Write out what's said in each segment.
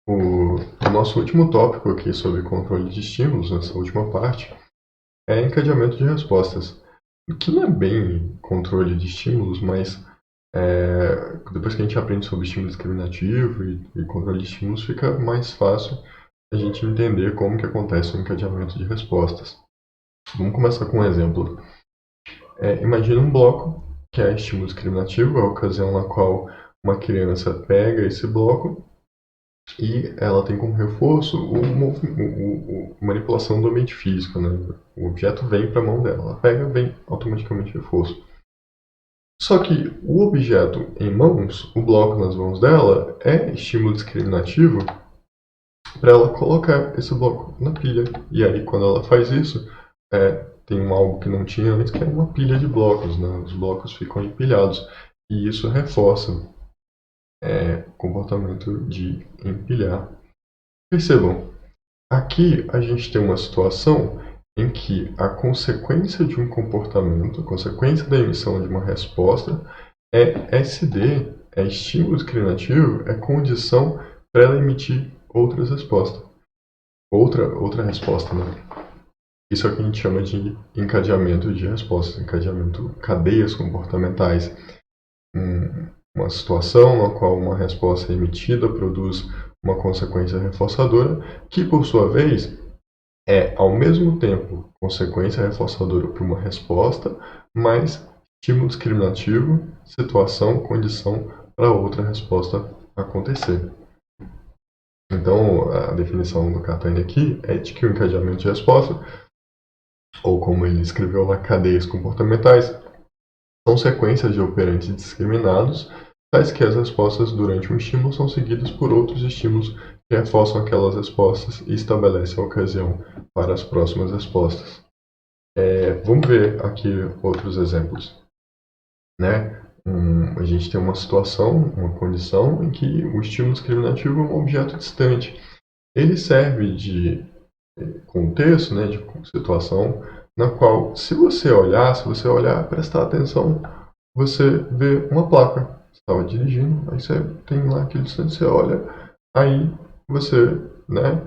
O nosso último tópico aqui sobre controle de estímulos, nessa última parte, é encadeamento de respostas. O que não é bem controle de estímulos, mas depois que a gente aprende sobre estímulo discriminativo e controle de estímulos, fica mais fácil a gente entender como que acontece o encadeamento de respostas. Vamos começar com um exemplo. Imagina um bloco que é estímulo discriminativo, a ocasião na qual uma criança pega esse bloco e ela tem como reforço a manipulação do ambiente físico, né? O objeto vem para a mão dela, ela pega, vem automaticamente reforço. Só que o objeto em mãos, o bloco nas mãos dela, é estímulo discriminativo para ela colocar esse bloco na pilha. E aí, quando ela faz isso, tem algo que não tinha antes, que é uma pilha de blocos, né? Os blocos ficam empilhados. E isso reforça o comportamento de empilhar. Percebam, aqui a gente tem uma situação em que a consequência de um comportamento, a consequência da emissão de uma resposta, é SD, é estímulo discriminativo, é condição para ela emitir outras respostas. Outra resposta, né? Isso é o que a gente chama de encadeamento de respostas, encadeamento, cadeias comportamentais. Uma situação na qual uma resposta emitida produz uma consequência reforçadora, que por sua vez é, ao mesmo tempo, consequência reforçadora para uma resposta, mas estímulo discriminativo, situação, condição para outra resposta acontecer. Então, a definição do Catani aqui é de que o encadeamento de resposta, ou como ele escreveu lá, cadeias comportamentais, são sequências de operantes discriminados, tais que as respostas durante um estímulo são seguidas por outros estímulos que reforçam aquelas respostas e estabelecem a ocasião para as próximas respostas. Vamos ver aqui outros exemplos. Né? A gente tem uma situação, uma condição em que o estímulo discriminativo é um objeto distante. Ele serve de contexto, né, de situação, na qual, se você olhar, prestar atenção, você vê uma placa. Você estava dirigindo, aí você tem lá aquele distante, você olha, aí você, né,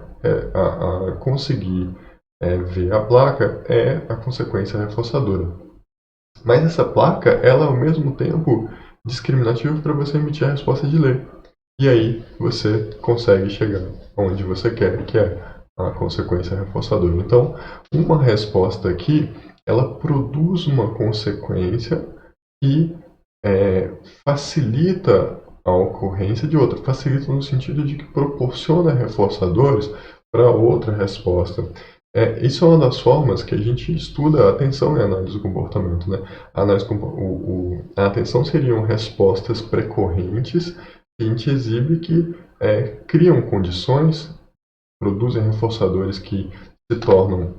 conseguir ver a placa é a consequência reforçadora. Mas essa placa, ela é ao mesmo tempo discriminativa para você emitir a resposta de ler. E aí você consegue chegar onde você quer, que é a consequência reforçadora. Então, uma resposta aqui, ela produz uma consequência e facilita a ocorrência de outra. Facilita no sentido de que proporciona reforçadores para outra resposta. Isso é uma das formas que a gente estuda a atenção e a análise do comportamento. Né? A atenção seriam respostas precorrentes que a gente exibe que criam condições, produzem reforçadores que se tornam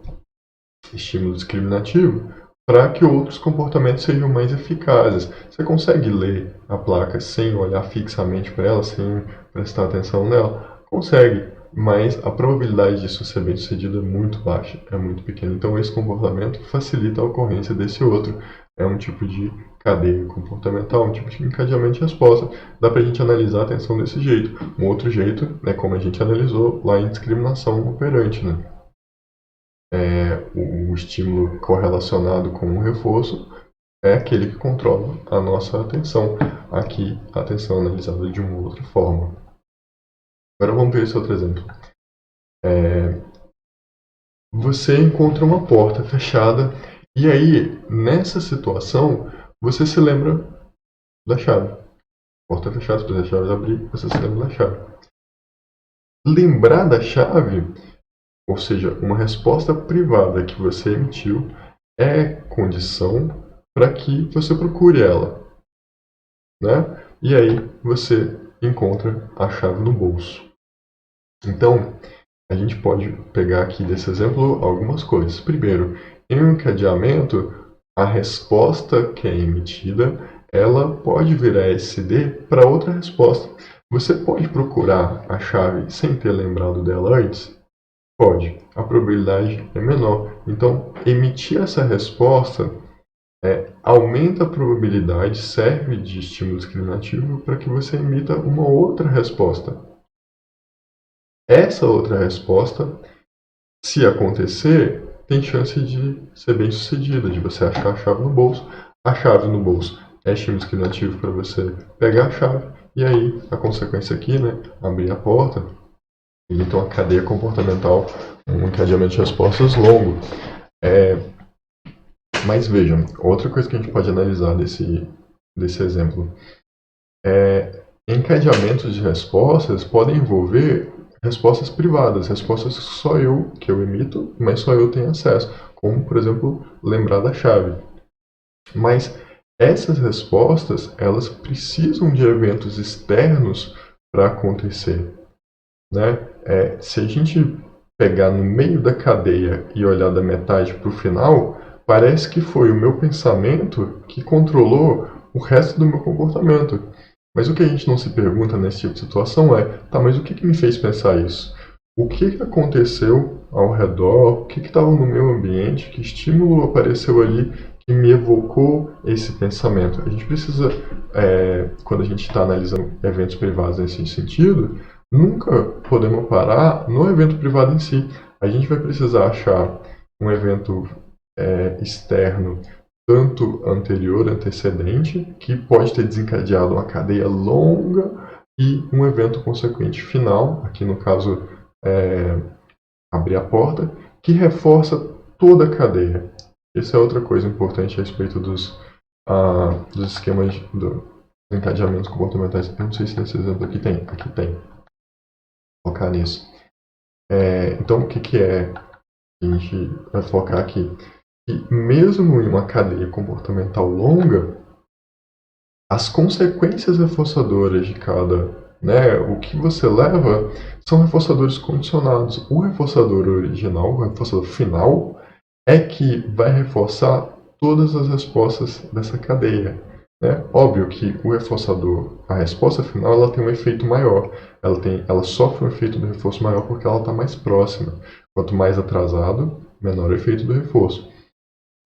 estímulo discriminativo para que outros comportamentos sejam mais eficazes. Você consegue ler a placa sem olhar fixamente para ela, sem prestar atenção nela? Consegue, mas a probabilidade disso ser bem sucedido é muito baixa, é muito pequena. Então esse comportamento facilita a ocorrência desse outro. É um tipo de cadeia comportamental, um tipo de encadeamento de resposta. Dá para a gente analisar a atenção desse jeito. Um outro jeito é como a gente analisou lá em discriminação operante, né? O estímulo correlacionado com o reforço é aquele que controla a nossa atenção. Aqui, a atenção é analisada de uma outra forma. Agora vamos ver esse outro exemplo. Você encontra uma porta fechada e aí, nessa situação, você se lembra da chave. Porta fechada, se você a chave abrir, você se lembra da chave. Lembrar da chave, ou seja, uma resposta privada que você emitiu, é condição para que você procure ela, né? E aí você encontra a chave no bolso. Então, a gente pode pegar aqui desse exemplo algumas coisas. Primeiro, em um encadeamento, a resposta que é emitida, ela pode virar SD para outra resposta. Você pode procurar a chave sem ter lembrado dela antes? Pode. A probabilidade é menor. Então, emitir essa resposta aumenta a probabilidade, serve de estímulo discriminativo para que você emita uma outra resposta. Essa outra resposta, se acontecer, tem chance de ser bem sucedida, de você achar a chave no bolso. A chave no bolso é estímulo discriminativo para você pegar a chave, e aí a consequência aqui, né, abrir a porta, e então uma cadeia comportamental, um encadeamento de respostas longo. Mas vejam, outra coisa que a gente pode analisar desse exemplo encadeamentos de respostas podem envolver respostas privadas, respostas que só eu emito, mas só eu tenho acesso, como, por exemplo, lembrar da chave. Mas essas respostas, elas precisam de eventos externos para acontecer, né? Se a gente pegar no meio da cadeia e olhar da metade para o final, parece que foi o meu pensamento que controlou o resto do meu comportamento. Mas o que a gente não se pergunta nesse tipo de situação é, tá, mas o que me fez pensar isso? O que aconteceu ao redor? O que estava no meu ambiente? Que estímulo apareceu ali que me evocou esse pensamento? A gente precisa, quando a gente está analisando eventos privados nesse sentido, nunca podemos parar no evento privado em si. A gente vai precisar achar um evento externo, tanto anterior, antecedente, que pode ter desencadeado uma cadeia longa e um evento consequente final, aqui no caso abrir a porta, que reforça toda a cadeia. Essa é outra coisa importante a respeito dos esquemas dos encadeamentos comportamentais. Eu não sei se nesse exemplo aqui tem. Aqui tem. Vou focar nisso. Então, o que é que a gente vai focar aqui? Que mesmo em uma cadeia comportamental longa, as consequências reforçadoras de cada, o que você leva, são reforçadores condicionados. O reforçador original, o reforçador final, é que vai reforçar todas as respostas dessa cadeia. Óbvio que o reforçador, a resposta final, ela tem um efeito maior. Ela sofre um efeito do reforço maior porque ela está mais próxima. Quanto mais atrasado, menor o efeito do reforço.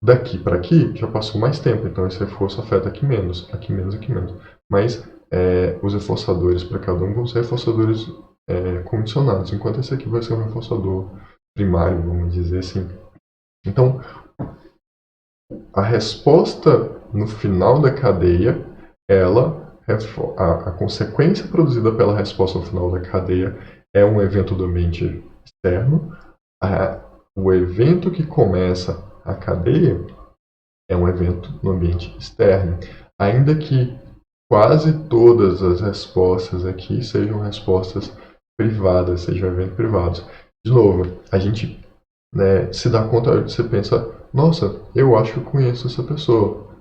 Daqui para aqui já passou mais tempo, então esse reforço afeta aqui menos, aqui menos, aqui menos. Mas os reforçadores para cada um vão ser reforçadores condicionados, enquanto esse aqui vai ser um reforçador primário, vamos dizer assim. Então, a resposta no final da cadeia, a consequência produzida pela resposta no final da cadeia é um evento do ambiente externo. O evento que começa a cadeia é um evento no ambiente externo, ainda que quase todas as respostas aqui sejam respostas privadas, sejam eventos privados. De novo, a gente se dá conta, você pensa, nossa, eu acho que eu conheço essa pessoa.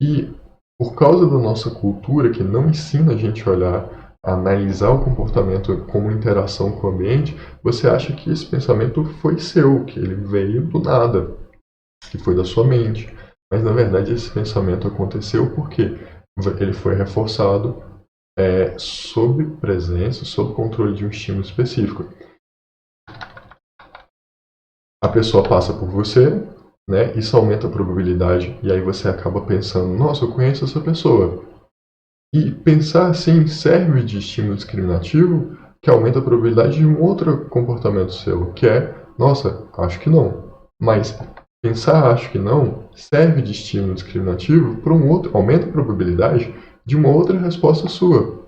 E por causa da nossa cultura, que não ensina a gente a olhar, a analisar o comportamento como interação com o ambiente, você acha que esse pensamento foi seu, que ele veio do nada, que foi da sua mente. Mas na verdade esse pensamento aconteceu porque ele foi reforçado sob presença, sob controle de um estímulo específico. A pessoa passa por você, isso aumenta a probabilidade, e aí você acaba pensando, nossa, eu conheço essa pessoa. E pensar assim serve de estímulo discriminativo, que aumenta a probabilidade de um outro comportamento seu, que é, nossa, acho que não. Mas pensar acho que não serve de estímulo discriminativo para um outro, aumenta a probabilidade de uma outra resposta sua.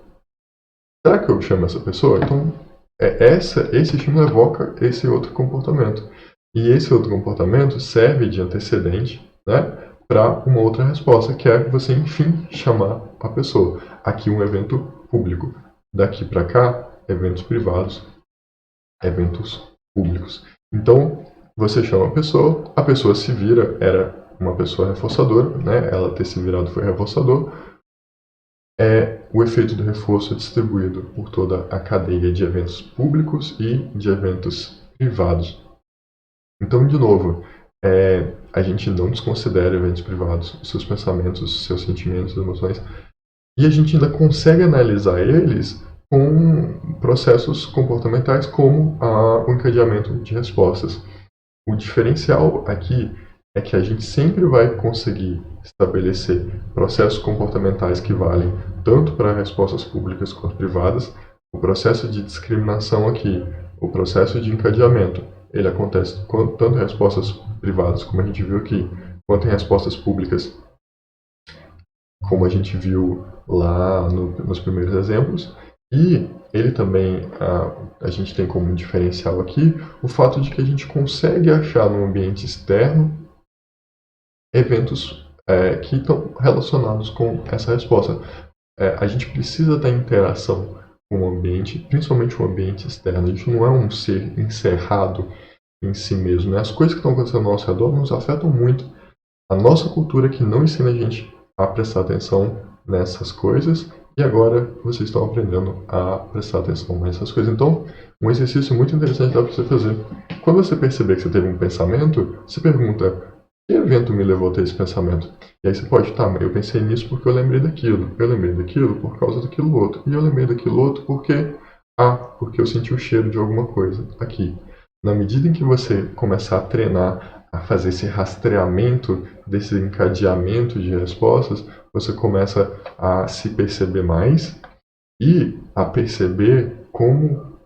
Será que eu chamo essa pessoa? Então, esse estímulo evoca esse outro comportamento. E esse outro comportamento serve de antecedente, para uma outra resposta, que é você, enfim, chamar a pessoa. Aqui um evento público. Daqui para cá, eventos privados, eventos públicos. Então, você chama a pessoa se vira, era uma pessoa reforçadora, ela ter se virado foi reforçador. O efeito do reforço é distribuído por toda a cadeia de eventos públicos e de eventos privados. Então, de novo, a gente não desconsidera eventos privados, seus pensamentos, seus sentimentos, emoções, e a gente ainda consegue analisar eles com processos comportamentais como o encadeamento de respostas. O diferencial aqui é que a gente sempre vai conseguir estabelecer processos comportamentais que valem tanto para respostas públicas quanto privadas. O processo de discriminação aqui o processo de encadeamento, ele acontece tanto em respostas privadas, como a gente viu aqui, quanto em respostas públicas, como a gente viu lá nos primeiros exemplos. E ele também, a gente tem como diferencial aqui o fato de que a gente consegue achar no ambiente externo eventos que estão relacionados com essa resposta. A gente precisa da interação com o ambiente, principalmente o ambiente externo. A gente não é um ser encerrado em si mesmo, né? As coisas que estão acontecendo ao nosso redor nos afetam muito. A nossa cultura que não ensina a gente a prestar atenção nessas coisas, e agora vocês estão aprendendo a prestar atenção nessas coisas. Então, um exercício muito interessante dá para você fazer. Quando você perceber que você teve um pensamento, se pergunta: que evento me levou a ter esse pensamento? E aí você pode, tá, mas eu pensei nisso porque eu lembrei daquilo. Eu lembrei daquilo por causa daquilo outro. E eu lembrei daquilo outro porque eu senti o cheiro de alguma coisa aqui. Na medida em que você começar a treinar, a fazer esse rastreamento desse encadeamento de respostas, você começa a se perceber mais e a perceber como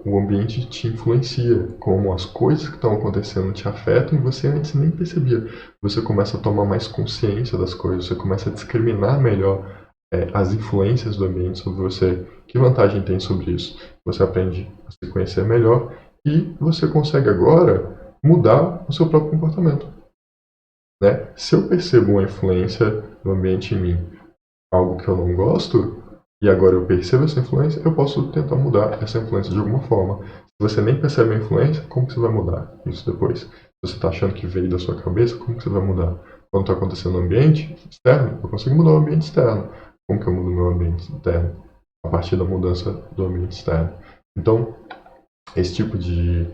o ambiente te influencia, como as coisas que estão acontecendo te afetam e você antes nem percebia. Você começa a tomar mais consciência das coisas, você começa a discriminar melhor as influências do ambiente sobre você. Que vantagem tem sobre isso? Você aprende a se conhecer melhor e você consegue agora mudar o seu próprio comportamento. Né? Se eu percebo uma influência do ambiente em mim, algo que eu não gosto, e agora eu percebo essa influência, eu posso tentar mudar essa influência de alguma forma. Se você nem percebe a influência, como que você vai mudar isso depois? Se você está achando que veio da sua cabeça, como que você vai mudar? Quando está acontecendo no ambiente externo, eu consigo mudar o ambiente externo. Como que eu mudo o meu ambiente interno? A partir da mudança do ambiente externo. Então, esse tipo de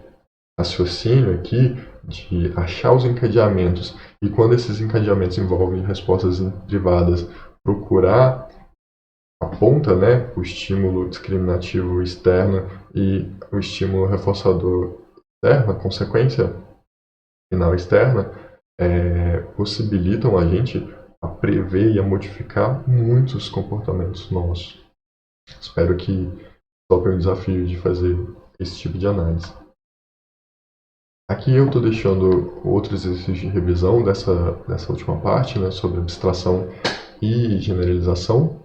raciocínio aqui, de achar os encadeamentos, e quando esses encadeamentos envolvem respostas privadas, procurar aponta, né, o estímulo discriminativo externo e o estímulo reforçador externo, a consequência final externa, possibilitam a gente a prever e a modificar muitos comportamentos nossos. Espero que tope o desafio de fazer esse tipo de análise. Aqui eu estou deixando outros exercícios de revisão dessa última parte, né, sobre abstração e generalização.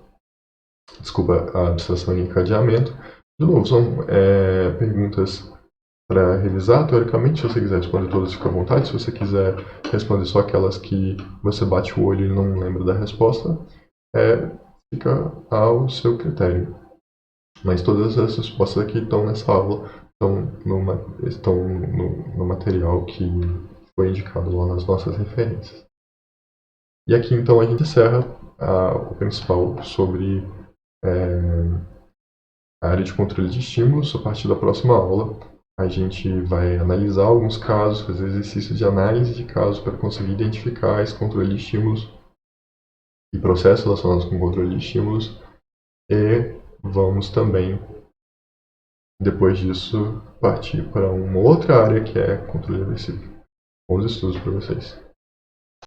Desculpa, a abstração e encadeamento. De novo, são perguntas para revisar. Teoricamente, se você quiser responder todas, fica à vontade. Se você quiser responder só aquelas que você bate o olho e não lembra da resposta, fica ao seu critério. Mas todas as respostas aqui estão nessa aula, estão no material que foi indicado lá nas nossas referências. E aqui, então, a gente encerra o principal sobre a área de controle de estímulos. A partir da próxima aula, a gente vai analisar alguns casos, fazer exercícios de análise de casos para conseguir identificar esse controle de estímulos e processos relacionados com o controle de estímulos. E vamos também, depois disso, partir para uma outra área que é controle aversivo. Bons estudos para vocês.